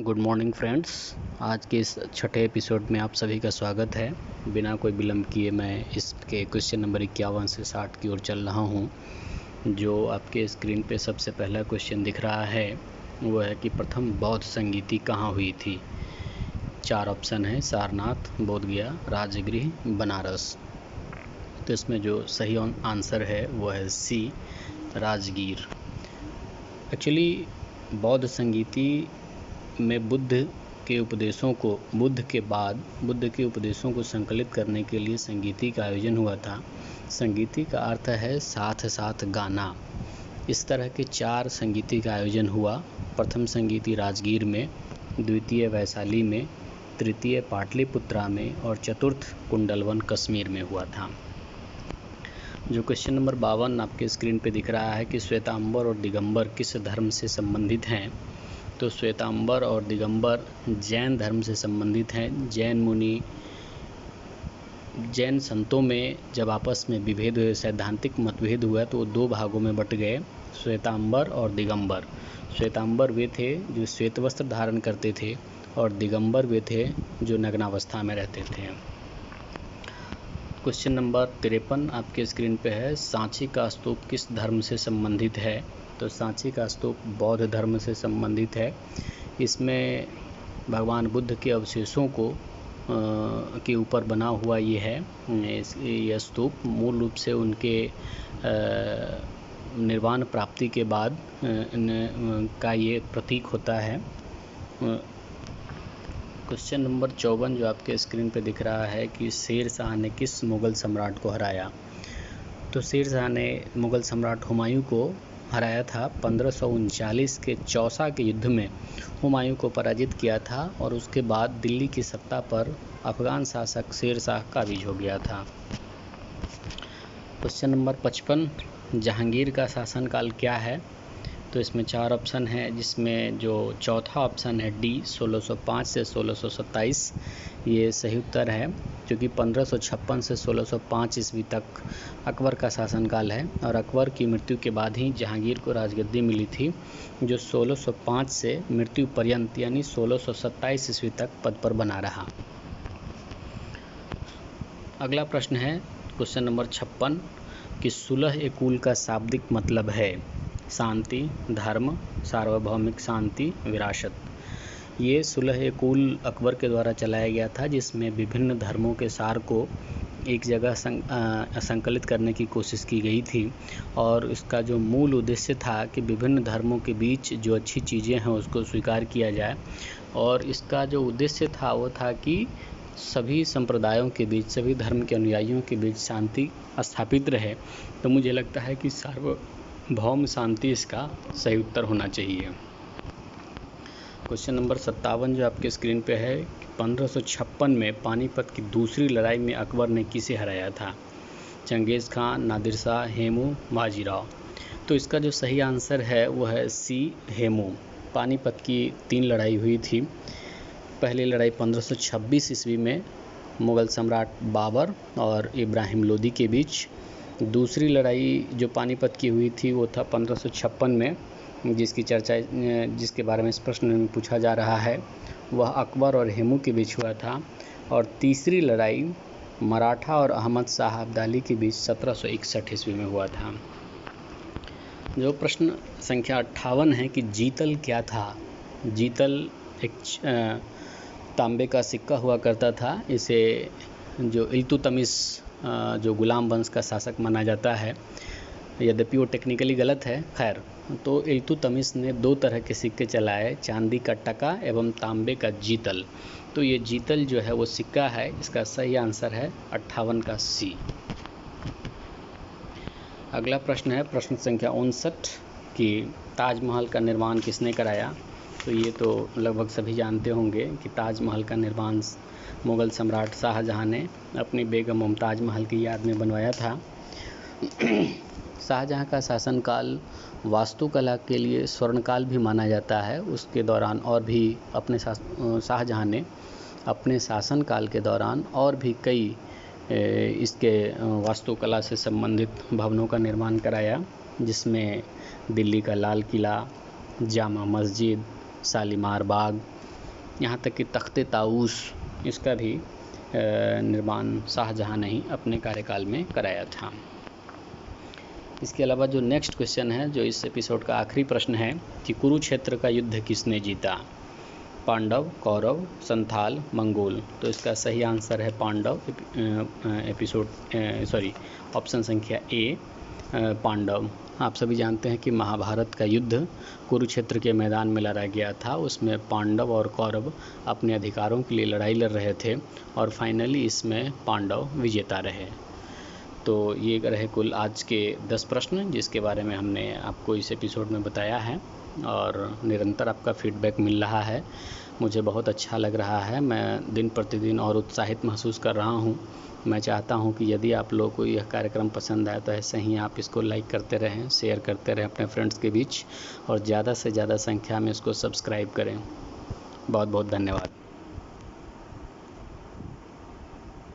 Good morning friends. आज के इस छठे एपिसोड में आप सभी का स्वागत है। बिना कोई विलंब किए मैं इसके क्वेश्चन नंबर 51 से 60 की ओर चल रहा हूं। जो आपके स्क्रीन पे सबसे पहला क्वेश्चन दिख रहा है वो है कि प्रथम बौद्ध संगीति कहाँ हुई थी। 4 ऑप्शन है: सारनाथ, बोधगया, राजगृह, बनारस। तो इसमें जो सही आंसर है वो है सी, राजगीर। एक्चुअली बौद्ध संगीति में बुद्ध के उपदेशों को संकलित करने के लिए संगीति का आयोजन हुआ था। संगीति का अर्थ है साथ साथ गाना। इस तरह के 4 संगीति का आयोजन हुआ। प्रथम संगीति राजगीर में, द्वितीय वैशाली में, तृतीय पाटलिपुत्रा में और चतुर्थ कुंडलवन कश्मीर में हुआ था। जो क्वेश्चन नंबर 52 आपके स्क्रीन पे दिख रहा है कि श्वेतांबर और दिगंबर किस धर्म से संबंधित हैं। तो श्वेतांबर और दिगंबर जैन धर्म से संबंधित हैं। जैन संतों में जब आपस में विभेद हुए, सैद्धांतिक मतभेद हुआ तो वो 2 भागों में बट गए, श्वेतांबर और दिगंबर। श्वेतांबर वे थे जो श्वेत वस्त्र धारण करते थे और दिगंबर वे थे जो नग्नावस्था में रहते थे। क्वेश्चन नंबर 53 आपके स्क्रीन पे है, सांची का स्तूप किस धर्म से संबंधित है। तो सांची का स्तूप बौद्ध धर्म से संबंधित है। इसमें भगवान बुद्ध के अवशेषों को के ऊपर बना हुआ ये है। यह स्तूप मूल रूप से उनके निर्वाण प्राप्ति के बाद का ये प्रतीक होता है। क्वेश्चन नंबर 54 जो आपके स्क्रीन पे दिख रहा है कि शेर शाह ने किस मुग़ल सम्राट को हराया। तो शेर शाह ने मुग़ल सम्राट हुमायूं को हराया था। 1539 के चौसा के युद्ध में हुमायूं को पराजित किया था और उसके बाद दिल्ली की सत्ता पर अफ़गान शासक शेर शाह काबिज हो गया था। क्वेश्चन नंबर 55, जहांगीर का शासनकाल क्या है। तो इसमें 4 ऑप्शन है, जिसमें जो चौथा ऑप्शन है डी, 1605 से 1627, ये सही उत्तर है, क्योंकि 1556 से 1605 ईस्वी तक अकबर का शासनकाल है और अकबर की मृत्यु के बाद ही जहांगीर को राजगद्दी मिली थी, जो 1605 से मृत्यु पर्यंत यानी 1627 ईस्वी तक पद पर बना रहा। अगला प्रश्न है क्वेश्चन नंबर 56 कि सुलह-ए-कुल का शाब्दिक मतलब है शांति, धर्म, सार्वभौमिक शांति, विरासत। ये सुलह-ए-कुल अकबर के द्वारा चलाया गया था, जिसमें विभिन्न धर्मों के सार को एक जगह संकलित करने की कोशिश की गई थी और इसका जो मूल उद्देश्य था कि विभिन्न धर्मों के बीच जो अच्छी चीज़ें हैं उसको स्वीकार किया जाए और इसका जो उद्देश्य था वो था कि सभी संप्रदायों के बीच, सभी धर्म के अनुयायियों के बीच शांति स्थापित रहे। तो मुझे लगता है कि सार्वभौम शांति इसका सही उत्तर होना चाहिए। क्वेश्चन नंबर 57 जो आपके स्क्रीन पे है, 1556 में पानीपत की दूसरी लड़ाई में अकबर ने किसे हराया था। चंगेज़ खान, नादिर शाह, हेमू, बाजीराव। तो इसका जो सही आंसर है वो है सी, हेमू। पानीपत की 3 लड़ाई हुई थी। पहली लड़ाई 1526 ईस्वी में मुग़ल सम्राट बाबर और इब्राहिम लोदी के बीच। दूसरी लड़ाई जो पानीपत की हुई थी वो था 1556 में, जिसके बारे में इस प्रश्न में पूछा जा रहा है, वह अकबर और हेमू के बीच हुआ था। और तीसरी लड़ाई मराठा और अहमद शाह अब्दाली के बीच 1761 ईस्वी में हुआ था। जो प्रश्न संख्या 58 है कि जीतल क्या था। जीतल एक तांबे का सिक्का हुआ करता था। इसे जो इल्तुतमिश जो गुलाम वंश का शासक माना जाता है, यद्यपि वो टेक्निकली गलत है, खैर, तो इल्तुतमिश ने 2 तरह के सिक्के चलाए, चांदी का टका एवं तांबे का जीतल। तो ये जीतल जो है वो सिक्का है। इसका सही आंसर है 58 का सी। अगला प्रश्न है प्रश्न संख्या 59 कि ताजमहल का निर्माण किसने कराया। तो ये तो लगभग सभी जानते होंगे कि ताजमहल का निर्माण मुग़ल सम्राट शाहजहाँ ने अपनी बेगम मुमताज़ महल की याद में बनवाया था। शाहजहाँ का शासनकाल वास्तुकला के लिए स्वर्णकाल भी माना जाता है। उसके दौरान और भी शाहजहाँ ने अपने शासनकाल के दौरान और भी कई इसके वास्तुकला से संबंधित भवनों का निर्माण कराया, जिसमें दिल्ली का लाल किला, जामा मस्जिद, शालीमार बाग, यहाँ तक कि तख्ते ताऊस इसका भी निर्माण शाहजहाँ ने ही अपने कार्यकाल में कराया था। इसके अलावा जो नेक्स्ट क्वेश्चन है, जो इस एपिसोड का आखिरी प्रश्न है कि कुरुक्षेत्र का युद्ध किसने जीता? पांडव, कौरव, संथाल, मंगोल। तो इसका सही आंसर है पांडव। ऑप्शन संख्या ए पांडव। आप सभी जानते हैं कि महाभारत का युद्ध कुरुक्षेत्र के मैदान में लड़ा गया था। उसमें पांडव और कौरव अपने अधिकारों के लिए लड़ाई लड़ रहे थे और फाइनली इसमें पांडव विजेता रहे। तो ये रहे कुल आज के 10 प्रश्न जिसके बारे में हमने आपको इस एपिसोड में बताया है, और निरंतर आपका फीडबैक मिल रहा है। मुझे बहुत अच्छा लग रहा है। मैं दिन प्रतिदिन और उत्साहित महसूस कर रहा हूँ। मैं चाहता हूँ कि यदि आप लोगों को यह कार्यक्रम पसंद आए तो ऐसे ही आप इसको लाइक करते रहें, शेयर करते रहें अपने फ्रेंड्स के बीच, और ज़्यादा से ज़्यादा संख्या में इसको सब्सक्राइब करें। बहुत बहुत धन्यवाद।